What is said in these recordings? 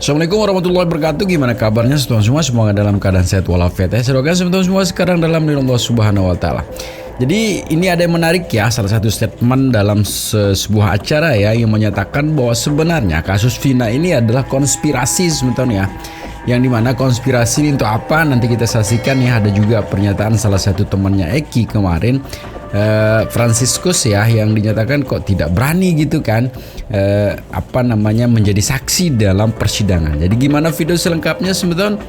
Assalamualaikum warahmatullahi wabarakatuh. Gimana kabarnya teman-teman semua? Semoga dalam keadaan sehat walafiat ya. Semoga teman-teman semua sekarang dalam lindungan Allah Subhanahu wa taala. Jadi ini ada yang menarik ya, salah satu statement dalam sebuah acara ya yang menyatakan bahwa sebenarnya kasus Vina ini adalah konspirasi teman-teman ya. Yang dimana konspirasi ini untuk apa nanti kita saksikan ya. Ada juga pernyataan salah satu temannya Eki kemarin, Franciscus ya, yang dinyatakan kok tidak berani gitu kan menjadi saksi dalam persidangan. Jadi gimana video selengkapnya teman-teman?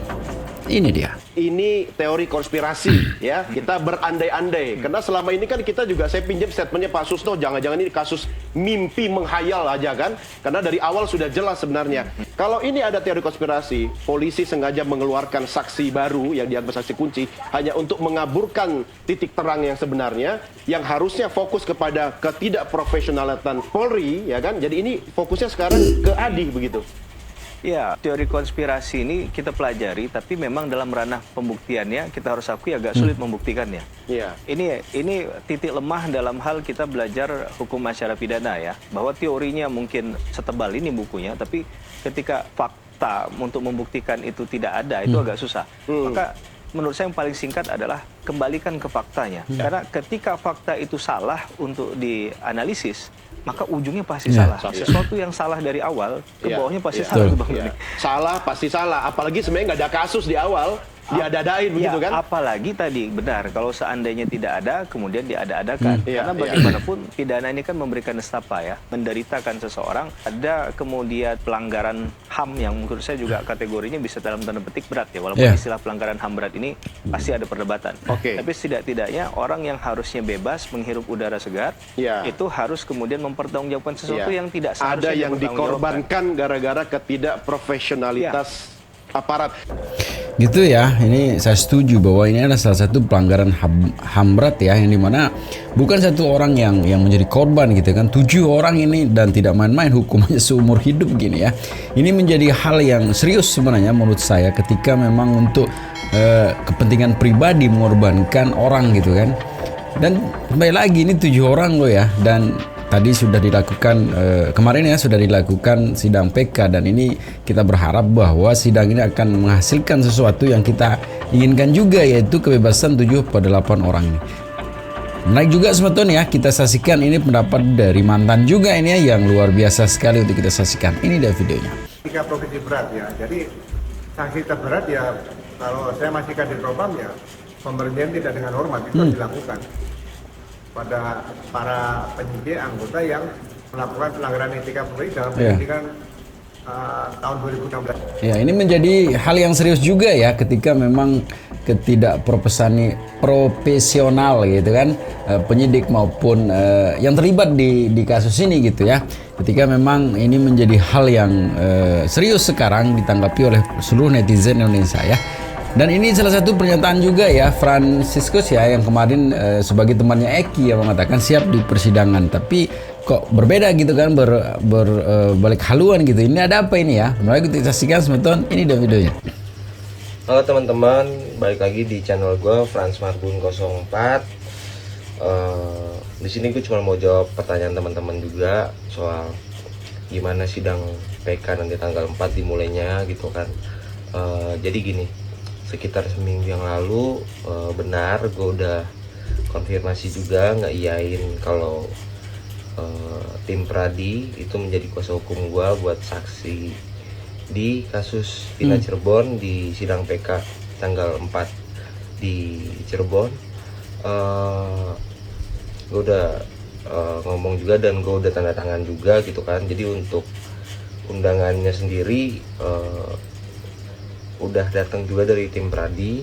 Ini dia. Ini teori konspirasi ya, kita berandai-andai karena selama ini kan kita juga, saya pinjam statementnya Pak Susno, jangan-jangan ini kasus mimpi menghayal aja kan, karena dari awal sudah jelas sebenarnya kalau ini ada teori konspirasi, polisi sengaja mengeluarkan saksi baru yang dianggap saksi kunci hanya untuk mengaburkan titik terang yang sebenarnya, yang harusnya fokus kepada ketidakprofesionalatan Polri ya kan, jadi ini fokusnya sekarang ke Adi begitu. Ya, teori konspirasi ini kita pelajari, tapi memang dalam ranah pembuktiannya kita harus akui agak sulit membuktikannya. Iya. Ini titik lemah dalam hal kita belajar hukum acara pidana ya, bahwa teorinya mungkin setebal ini bukunya, tapi ketika fakta untuk membuktikan itu tidak ada, itu agak susah. Maka menurut saya yang paling singkat adalah kembalikan ke faktanya. Karena ketika fakta itu salah untuk dianalisis, maka ujungnya pasti salah. Sesuatu yang salah dari awal, ke bawahnya pasti salah. Salah, pasti salah. Apalagi sebenarnya nggak ada kasus di awal, diada-adain begitu kan? Apalagi tadi, benar, kalau seandainya tidak ada, kemudian diada-adakan. Karena bagaimanapun, pidana ini kan memberikan nestapa ya, menderitakan seseorang. Ada kemudian pelanggaran HAM yang menurut saya juga kategorinya bisa dalam tanda petik berat ya, walaupun istilah pelanggaran HAM berat ini pasti ada perdebatan. Tapi setidak-tidaknya orang yang harusnya bebas menghirup udara segar, itu harus kemudian mempertanggungjawabkan sesuatu yang tidak seharusnya. Ada yang dikorbankan gara-gara ketidakprofesionalitas aparat. Gitu ya, ini saya setuju bahwa ini adalah salah satu pelanggaran HAM berat ya, yang dimana bukan satu orang yang menjadi korban gitu kan, 7 orang ini, dan tidak main-main, hukumannya seumur hidup gini ya. Ini menjadi hal yang serius sebenarnya menurut saya ketika memang untuk kepentingan pribadi mengorbankan orang gitu kan. Dan kembali lagi ini 7 orang loh ya, dan tadi sudah dilakukan kemarin ya, sudah dilakukan sidang PK, dan ini kita berharap bahwa sidang ini akan menghasilkan sesuatu yang kita inginkan juga, yaitu kebebasan 7 pada 8 orang ini. Menarik juga teman-teman ya, kita saksikan ini pendapat dari mantan juga ini ya, yang luar biasa sekali untuk kita saksikan. Ini dia videonya. 3 provinsi berat ya, jadi sanksi terberat ya, kalau saya masih kadir propam ya, pemberhentian tidak dengan hormat itu harus dilakukan pada para penyidik anggota yang melakukan pelanggaran etika Polri dalam penyidikan tahun 2016. Ya, ini menjadi hal yang serius juga ya ketika memang ketidakprofesional gitu kan, penyidik maupun yang terlibat di kasus ini gitu ya. Ketika memang ini menjadi hal yang serius sekarang ditanggapi oleh seluruh netizen Indonesia ya. Dan ini salah satu pernyataan juga ya Franciscus ya, yang kemarin sebagai temannya Eki yang mengatakan siap di persidangan, tapi kok berbeda gitu kan, berbalik haluan gitu. Ini ada apa ini ya? Mari kita saksikan teman-teman, ini dia videonya. Halo teman-teman, balik lagi di channel gue Frans Marbun 04. Di sini gue cuma mau jawab pertanyaan teman-teman juga soal gimana sidang PK nanti tanggal 4 dimulainya gitu kan. Jadi gini, sekitar seminggu yang lalu benar gue udah konfirmasi juga, nggak iyain kalau tim Pradi itu menjadi kuasa hukum gue buat saksi di kasus Vina Cirebon di sidang PK tanggal 4 di Cirebon. Gue udah ngomong juga dan gue udah tanda tangan juga gitu kan. Jadi untuk undangannya sendiri udah datang juga dari tim Pradi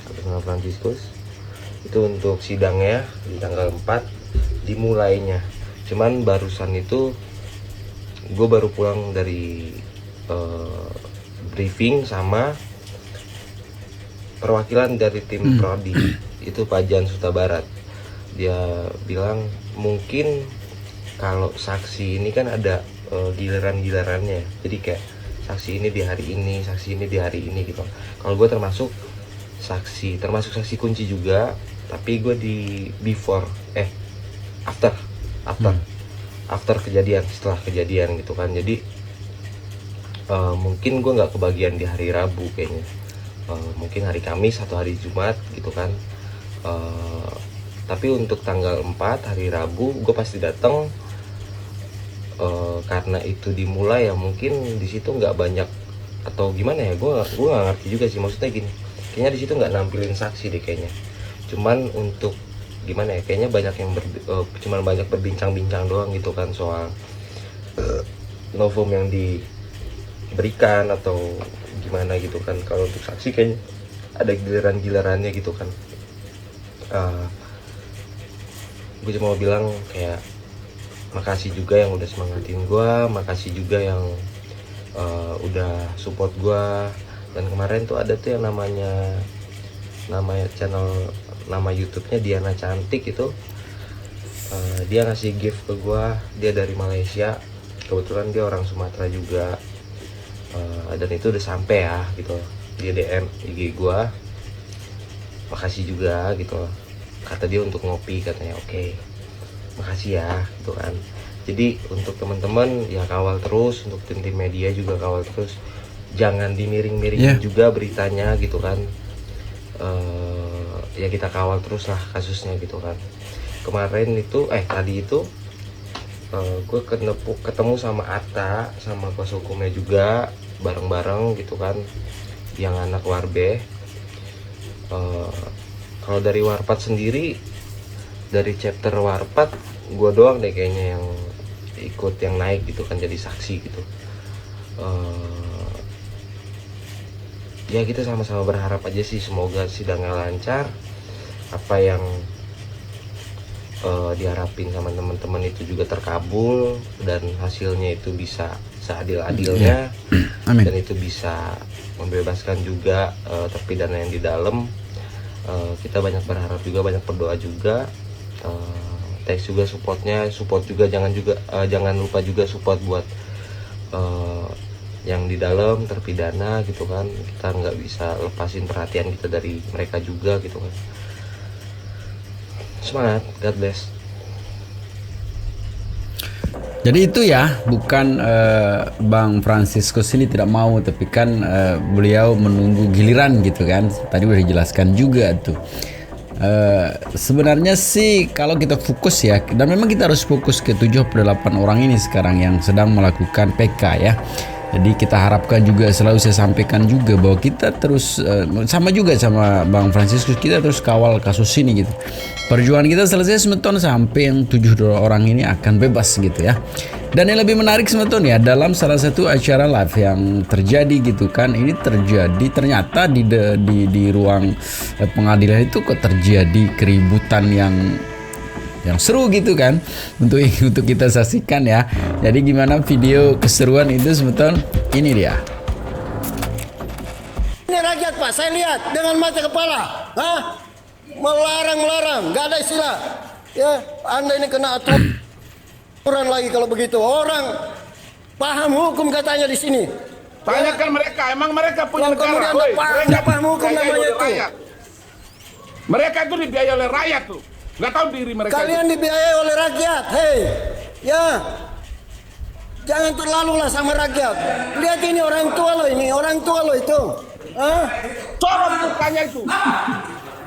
atas nama Franciscus, itu untuk sidangnya di tanggal 4 dimulainya. Cuman barusan itu gue baru pulang dari briefing sama perwakilan dari tim Prodi, itu Pak Jan Suta Barat. Dia bilang mungkin kalau saksi ini kan ada giliran-gilirannya, jadi kayak saksi ini di hari ini, saksi ini di hari ini gitu. Kalau gue termasuk saksi kunci juga, tapi gue di after kejadian, setelah kejadian gitu kan. Jadi mungkin gue nggak kebagian di hari Rabu kayaknya, mungkin hari Kamis atau hari Jumat gitu kan. Tapi untuk tanggal 4 hari Rabu gue pasti datang, karena itu dimulai ya mungkin di situ nggak banyak atau gimana ya, gue nggak ngerti juga sih, maksudnya gini, kayaknya di situ nggak nampilin saksi deh kayaknya, cuman untuk gimana ya, kayaknya banyak yang cuman banyak berbincang-bincang doang gitu kan soal novum yang diberikan atau gimana gitu kan. Kalau untuk saksi kayaknya ada giliran-gilirannya gitu kan. Gue cuma mau bilang kayak makasih juga yang udah semangatin gue, makasih juga yang udah support gue. Dan kemarin tuh ada tuh yang namanya channel, nama YouTube-nya Diana Cantik itu, dia ngasih gift ke gue. Dia dari Malaysia, kebetulan dia orang Sumatera juga, dan itu udah sampai ya gitu. Dia DM IG gue, makasih juga gitu, kata dia untuk ngopi katanya. Oke, makasih ya gitu kan. Jadi untuk teman-teman ya kawal terus, untuk tim-tim media juga kawal terus, jangan dimiring-miringin juga beritanya gitu kan. Ya kita kawal terus lah kasusnya gitu kan. Kemarin itu tadi itu gue ketemu sama Atta, sama kuasa hukumnya juga, bareng-bareng gitu kan, yang anak Warbe. Kalau dari Warpat sendiri, dari chapter Warpat gue doang deh kayaknya yang ikut, yang naik gitu kan, jadi saksi gitu. Ya kita sama-sama berharap aja sih semoga sidangnya lancar, apa yang diharapin sama teman-teman itu juga terkabul, dan hasilnya itu bisa seadil-adilnya. Amin. Dan itu bisa membebaskan juga terpidana yang di dalam. Kita banyak berharap juga, banyak berdoa juga. Thanks juga support juga, jangan lupa juga support buat yang di dalam terpidana gitu kan. Kita nggak bisa lepasin perhatian kita dari mereka juga gitu kan. Semangat, God bless. Jadi itu ya, bukan Bang Franciscus ini tidak mau, tapi kan beliau menunggu giliran gitu kan. Tadi udah dijelaskan juga tuh. Sebenarnya sih kalau kita fokus ya, dan memang kita harus fokus ke 78 orang ini sekarang yang sedang melakukan PK ya. Jadi kita harapkan juga, selalu saya sampaikan juga bahwa kita terus sama juga sama Bang Franciscus, kita terus kawal kasus ini gitu. Perjuangan kita selesai semeton sampai yang 7 orang ini akan bebas gitu ya. Dan yang lebih menarik semeton ya, dalam salah satu acara live yang terjadi gitu kan, ini terjadi ternyata di ruang pengadilan itu kok terjadi keributan yang seru gitu kan, untuk kita saksikan ya. Jadi gimana video keseruan itu sebetul ini dia. Ini rakyat Pak, saya lihat dengan mata kepala, melarang, nggak ada istilah. Ya, Anda ini kena aturan lagi kalau begitu. Orang paham hukum katanya di sini. Tanyakan mereka, emang mereka punya Yang negara? kemudian nggak paham hukum namanya itu. Rakyat. Mereka itu dibiayai oleh rakyat tuh. Nggak tahu diri mereka. Kalian dibiayai oleh rakyat, hei, ya, jangan terlalu lah sama rakyat. Lihat ini orang tua lo itu, Sorot mukanya itu.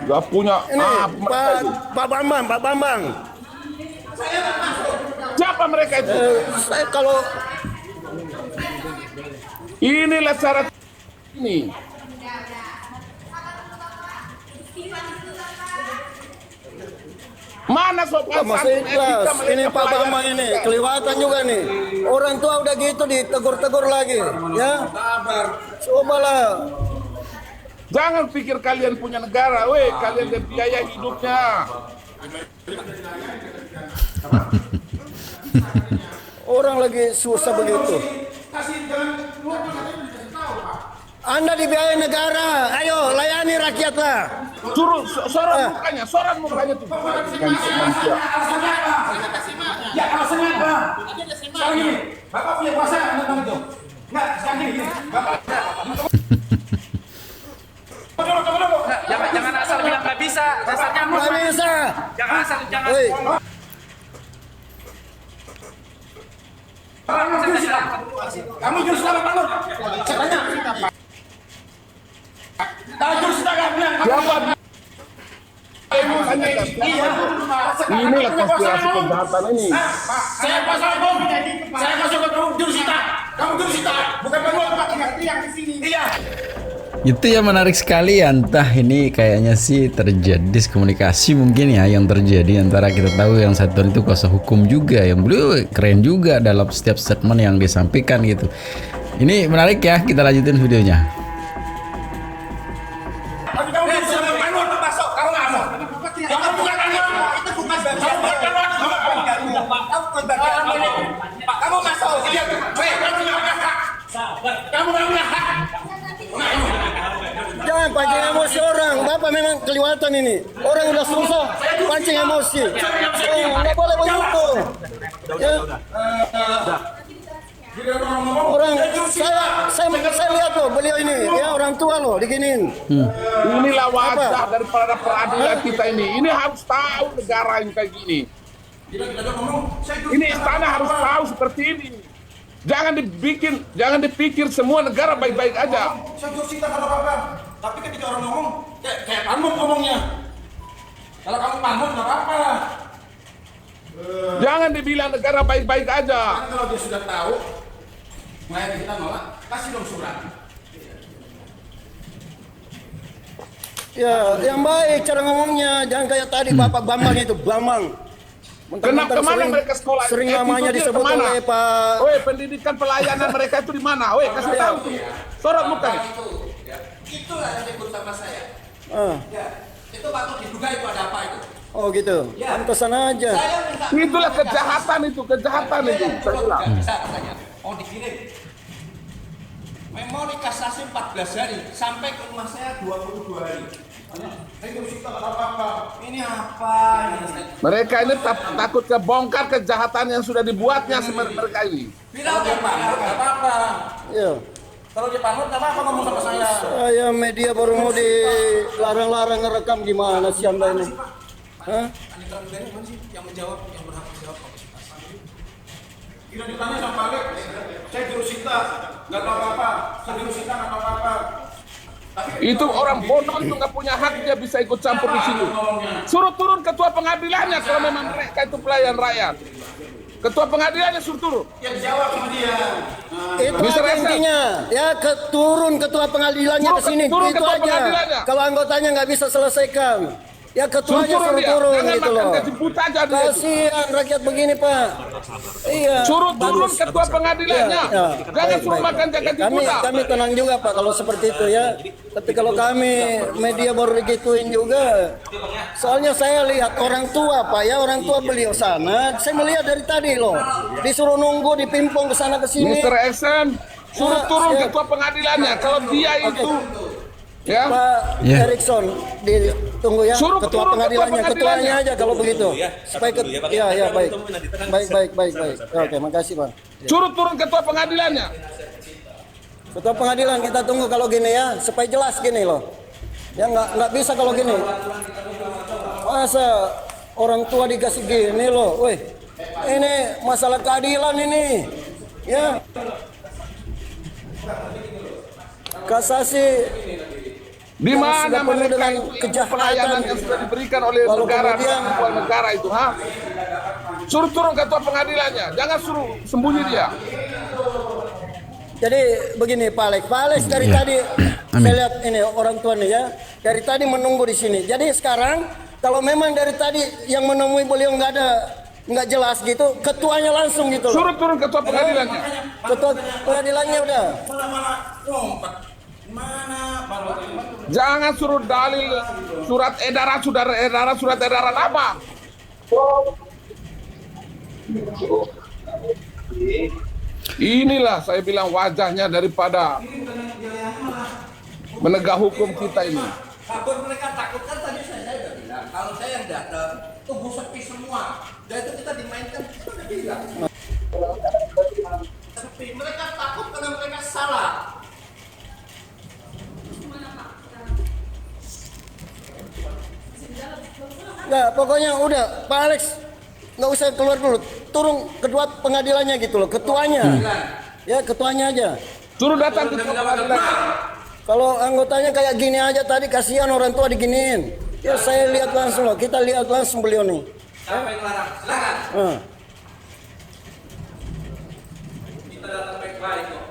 Nggak punya. Ini Pak Bambang. Siapa mereka itu? Saya kalau Inilah syarat ini. Mana sopan masih santun ikhlas, etika mereka ini Pak pelayan Bambang ini kita? kelewatan juga nih. Orang tua udah gitu ditegur-tegur lagi, ya. Cobalah. Jangan pikir kalian punya negara, weh, kalian biaya hidupnya. Orang lagi susah begitu. Anda dibiayai negara, ayo layani rakyatlah. Suruh sorot mukanya tuh. Manusia. Ya kalau senang Bang. Sekarang gini, Bapak punya kuasa tentang itu. Enggak, sekarang gini, Bapak. Tunggu. Jangan asal bilang nggak bisa. Dasarnya Nggak bisa. jangan. Hei. Kamu jurusita apa lu? Saya tanya. Tahu jurusita nggak bilang? Siapa? Iya. Inilah konspirasi kejahatan ini. Saya pasal hukum. Saya masuk ke jurusita. Kamu jurusita, bukan penguat Pak. Yang di sini. Iya. Itu yang menarik sekali ya, entah ini kayaknya sih terjadi diskomunikasi mungkin ya yang terjadi antara, kita tahu yang satu itu kuasa hukum juga, yang beliau keren juga dalam setiap statement yang disampaikan gitu. Ini menarik ya, kita lanjutin videonya. Tapi kamu siapa penguat masuk? Kamu nggak mau. Kamu bukan penguat. Itu bukan bagian. Kamu bukan penguat. Pak, kamu masuk. Kamu nggak punya hak. Jangan pancing emosi orang. Bapak memang kelewatan ini. Orang udah susah pancing emosi. Nggak boleh begitu. Ya. Orang saya lihat loh beliau ini ya, orang tua loh diginiin. Inilah wajah daripada peradilan kita ini. Ini harus tahu negara yang kayak gini. Ini istana harus tahu seperti ini. Jangan dipikir semua negara baik-baik aja. Saya jurusita kalau apa-apa. Tapi ketika orang ngomong, kayak Panmut ngomongnya. Kalau kamu Panmut nggak apa-apa lah. Jangan dibilang negara baik-baik aja. Karena kalau dia sudah tahu, makanya kita nolak, kasih dong surat. Ya, yang baik cara ngomongnya. Jangan kayak tadi Bapak Bambang itu, Bambang. Kemana mereka sekolah? Sering namanya disebut kemana? oleh Pak. Woi, pendidikan pelayanan mereka itu di mana? Woi, kasih tahu tuh. Sorot muka nih. Itu lah yang disebut sama saya. Ya, itu patut diduga itu ada apa itu. oh gitu. Pantesan aja. Saya minta. Itulah kejahatan itu. Saya bilang. Bisa katanya. Oh dikirim. Memori kasasi 14 hari sampai ke rumah saya 22 hari. Ini jurusita nggak apa-apa. Ini apa? Mereka ini takut kebongkar kejahatan yang sudah dibuatnya mereka ini. Bilang dia Panmut nggak apa-apa. Ya. Kalau dia Panmut nggak apa-apa ngomong sama saya. Saya media baru mau dilarang-larang ngerekam, gimana sih Anda ini? Hah? Anita Mudani mana sih yang menjawab, yang berhak menjawab kapasitas? Kira ditanya sama Pak Alek, saya jurusita, nggak tahu apa-apa. Saya jurusita nggak tahu apa-apa. Itu orang bodoh itu nggak punya hak, dia bisa ikut campur di situ. Suruh turun ketua pengadilannya kalau memang mereka itu pelayan rakyat. Ketua pengadilannya suruh turun. Yang jawab sama dia. Itu Bisa aja rasa. intinya. Ya turun ketua pengadilannya ke sini. Turun Itu ketua aja. pengadilannya. Kalau anggotanya nggak bisa selesaikan, ya ketuanya suruh dia. turun Jangan gitu makan loh. gaji buta aja dia itu. Kasihan rakyat begini Pak. Iya. Suruh turun bagus. ketua pengadilannya. Ya, Jangan baik, suruh baik. makan gaji Kami buta. tenang juga Pak kalau seperti itu ya. Tapi kalau kami media baru digituin juga. Soalnya saya lihat orang tua Pak ya, orang tua beliau sana. Saya melihat dari tadi loh. Disuruh nunggu, dipimpong ke sana ke sini. Mr. Exen, suruh turun Ya. ketua pengadilannya. Kalau dia itu, ya, Pak Erikson ditunggu ya, Suruh ketua turun pengadilannya, ketua ketuanya pengadilannya. aja kalau begitu. Supaya ya baik. Baik. Oke, makasih Pak. suruh turun ketua pengadilannya. Ketua pengadilan kita tunggu kalau gini ya, supaya jelas gini loh. Ya nggak bisa kalau gini. Masa orang tua dikasih gini loh, woi. Ini masalah keadilan ini. Ya. Kasasi Di yang mana sudah penuh mereka dengan itu kejahatan. pelayanan yang sudah diberikan oleh Lalu negara, kemudian- sebuah negara itu, ha? Suruh turun ketua pengadilannya, jangan suruh sembunyi dia. Jadi begini Pak Alex dari Iya. tadi saya lihat ini orang tua nih ya, dari tadi menunggu di sini. Jadi sekarang kalau memang dari tadi yang menemui beliau nggak jelas gitu, ketuanya langsung gitu loh. Suruh turun ketua pengadilannya. Ketua pengadilannya udah. Jangan suruh dalil surat edaran apa? Inilah saya bilang wajahnya daripada menegak hukum kita ini. Takut mereka takutkan tadi saya udah bilang kalau saya yang datang tunggu sepi semua. Dan itu kita dimainkan kita udah bilang. Sepi mereka takut karena mereka salah. Nggak, pokoknya udah Pak Alex nggak usah keluar dulu, turun kedua pengadilannya gitu loh, ketuanya. Ya ketuanya aja. Suruh datang ketua pengadilan. Kalau anggotanya kayak gini aja tadi, kasihan orang tua diginiin. Ya saya lihat langsung loh, kita lihat langsung beliau nih. Siapa yang larang? Silakan. Kita datang baik-baik kok.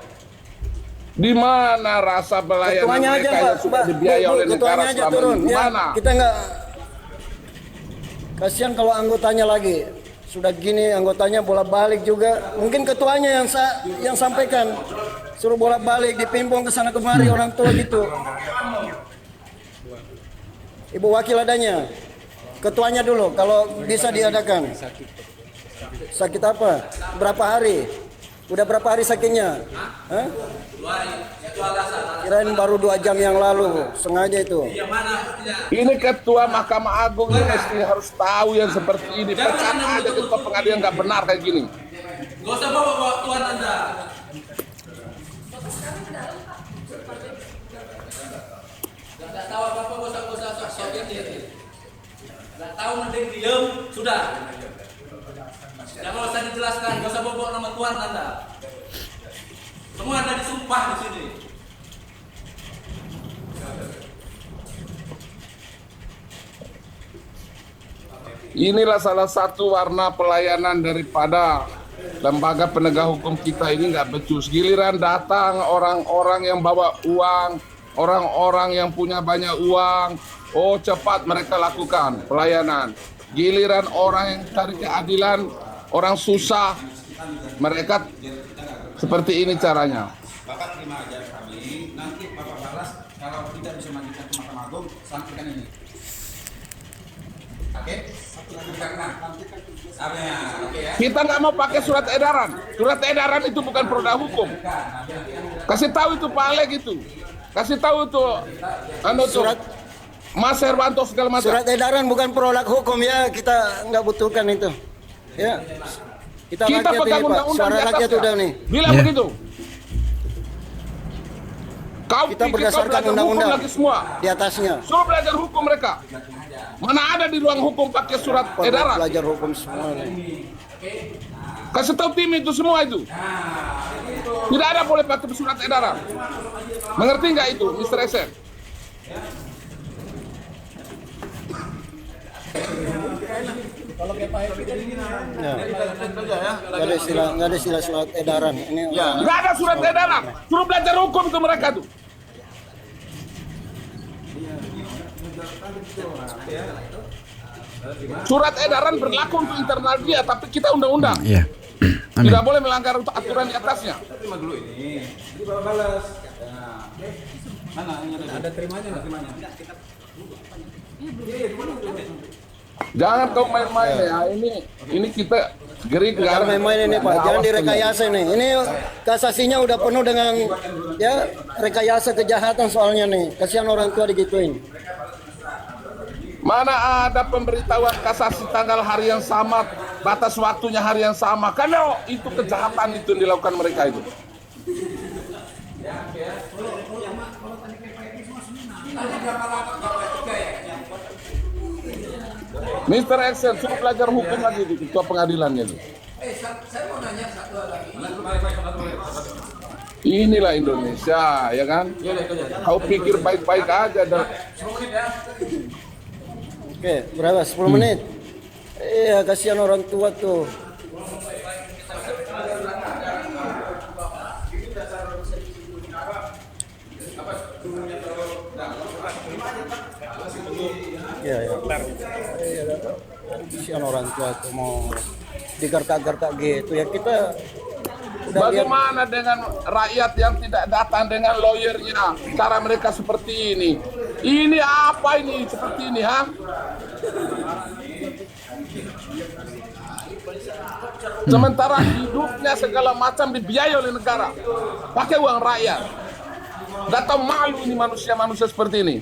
Di mana rasa pelayanan Ketuanya aja, mereka Pak. yang sudah dibiayai oleh negara Ketuanya aja selama turun. ini? Di Ya, mana? kita nggak. Kasihan kalau anggotanya lagi. Sudah gini anggotanya bolak-balik juga. Mungkin ketuanya yang sampaikan. Suruh bolak-balik, dipimpong ke sana kemari orang tua gitu. Ibu wakil adanya. Ketuanya dulu kalau bisa diadakan. Sakit apa? Berapa hari? Udah berapa hari sakitnya? Hah? Kirain baru 2 jam yang lalu, sengaja itu. Ini ketua Mahkamah Agung ini mesti harus tahu yang seperti ini. Pecat aja ketua pengadilan nggak benar kayak gini. Gak usah bawa Tuhan Anda. Gak tahu apa-apa, gak usah sok-sokin diri. Gak tahu mending diem, sudah. Jangan usah dijelaskan, gak usah bawa nama Tuhan Anda. Semua Anda disumpah di sini. Inilah salah satu warna pelayanan daripada lembaga penegak hukum kita ini nggak becus. Giliran datang orang-orang yang bawa uang, orang-orang yang punya banyak uang, oh cepat mereka lakukan pelayanan. Giliran orang yang cari keadilan, orang susah, mereka seperti ini caranya. Bapak terima aja kami, nanti Bapak balas kalau tidak bisa majukan ke Mahkamah Agung, sampaikan ini. Oke? Kita nggak mau pakai surat edaran. Surat edaran itu bukan produk hukum. Kasih tahu itu Pak Alek itu. Kasih tahu itu Surat Mas Herwanto segala macam. Surat edaran bukan produk hukum ya, kita nggak butuhkan itu. Ya. Kita Kita rakyat pegang ini, Pak. undang-undang Suara di rakyat atasnya. udah nih. Bilang Ya. begitu. Kau Kita pikir kau berdasarkan belajar hukum undang-undang lagi semua. di atasnya. Suruh belajar hukum mereka. Mana ada di ruang hukum pakai surat edaran. Belajar hukum semua nih. Kasih tahu tim itu semua itu. Tidak ada boleh pakai surat edaran. Mengerti nggak itu, Mr. SM? Ya. Nggak ada istilah surat edaran. Ini Nggak ada surat edaran. Suruh belajar hukum itu mereka tuh. Surat edaran berlaku untuk internal dia, tapi kita undang-undang. Iya. Amin. Tidak boleh melanggar aturan di atasnya. Jangan kau main-main ya. Ini kita geri Jangan main-main ini Pak, jangan direkayasa ini. Ini kasasinya udah penuh dengan ya rekayasa kejahatan soalnya nih. Kasihan orang tua digituin. Mana ada pemberitahuan kasasi tanggal hari yang sama, batas waktunya hari yang sama. Karena itu kejahatan itu yang dilakukan mereka itu. Mr. Excel, suruh belajar hukum lagi di ketua pengadilannya itu. Saya mau nanya satu lagi. Inilah Indonesia, ya kan? Kau pikir baik-baik aja. Oke, berapa? 10 menit. Iya, kasihan orang tua tuh. Iya, ya. Kasihan orang tua tuh mau digertak-gertak gitu ya, kita udah lihat. Bagaimana dengan rakyat yang tidak datang dengan lawyernya? Cara mereka seperti ini. Ini apa ini seperti ini, ha? Sementara hidupnya segala macam dibiayai oleh negara, pakai uang rakyat. Gak tahu malu ini manusia-manusia seperti ini.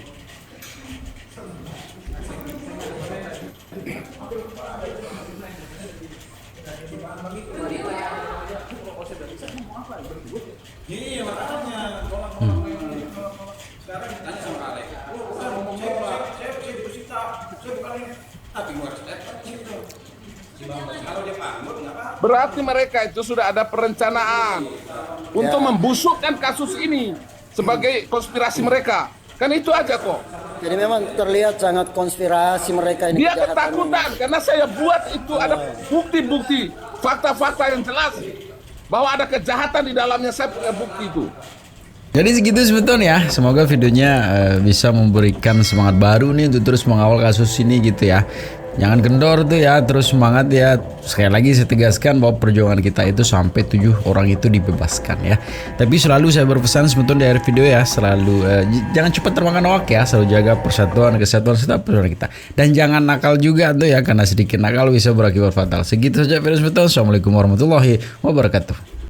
Berarti mereka itu sudah ada perencanaan. untuk membusukkan kasus ini sebagai konspirasi mereka. Kan itu aja kok. Jadi memang terlihat sangat konspirasi mereka ini. Dia kejahatan ketakutan karena saya buat itu ada bukti-bukti, fakta-fakta yang jelas bahwa ada kejahatan di dalamnya. Saya punya bukti itu. Jadi segitu sebetulnya ya. Semoga videonya bisa memberikan semangat baru nih untuk terus mengawal kasus ini gitu ya. Jangan kendor tuh ya, terus semangat ya. Sekali lagi saya tegaskan bahwa perjuangan kita itu sampai 7 orang itu dibebaskan ya. Tapi selalu saya berpesan sebetulnya di akhir video ya, selalu jangan cepat termakan hoak ya, selalu jaga persatuan, kesatuan serta persatuan kita. Dan jangan nakal juga tuh ya, karena sedikit nakal bisa berakibat fatal. Segitu saja video sebetulnya. Assalamualaikum warahmatullahi wabarakatuh.